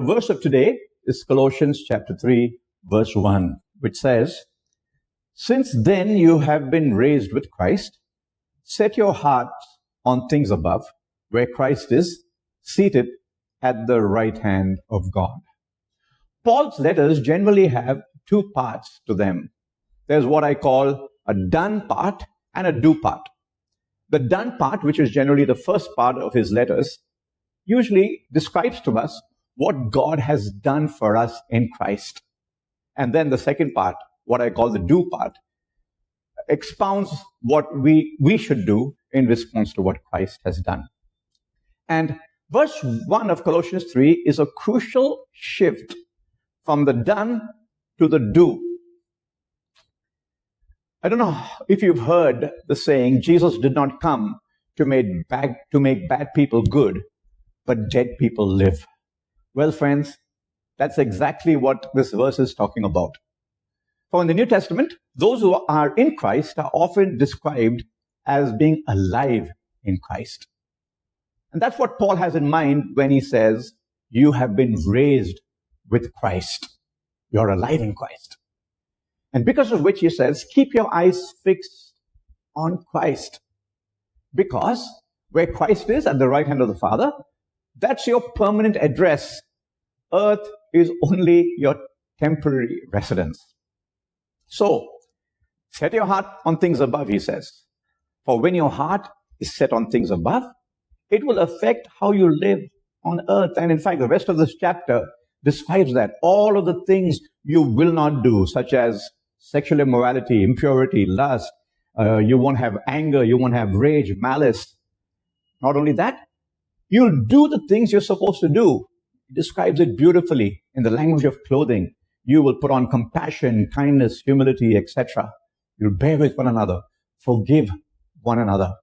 The verse of today is Colossians chapter 3, verse 1, which says, "Since then you have been raised with Christ, set your hearts on things above, where Christ is seated at the right hand of God." Paul's letters generally have two parts to them. There's what I call a done part and a do part. The done part, which is generally the first part of his letters, usually describes to us what God has done for us in Christ. And then the second part, what I call the do part, expounds what we should do in response to what Christ has done. And verse 1 of Colossians 3 is a crucial shift from the done to the do. I don't know if you've heard the saying, Jesus did not come to make bad people good, but dead people live. Well, friends, that's exactly what this verse is talking about. For in the New Testament, those who are in Christ are often described as being alive in Christ. And that's what Paul has in mind when he says, you have been raised with Christ. You're alive in Christ. And because of which he says, keep your eyes fixed on Christ. Because where Christ is at the right hand of the Father, that's your permanent address. Earth is only your temporary residence. So, set your heart on things above, he says. For when your heart is set on things above, it will affect how you live on earth. And in fact, the rest of this chapter describes that. All of the things you will not do, such as sexual immorality, impurity, lust. You won't have anger. You won't have rage, malice. Not only that, you'll do the things you're supposed to do. It describes it beautifully in the language of clothing. You will put on compassion, kindness, humility, etc. You'll bear with one another, forgive one another.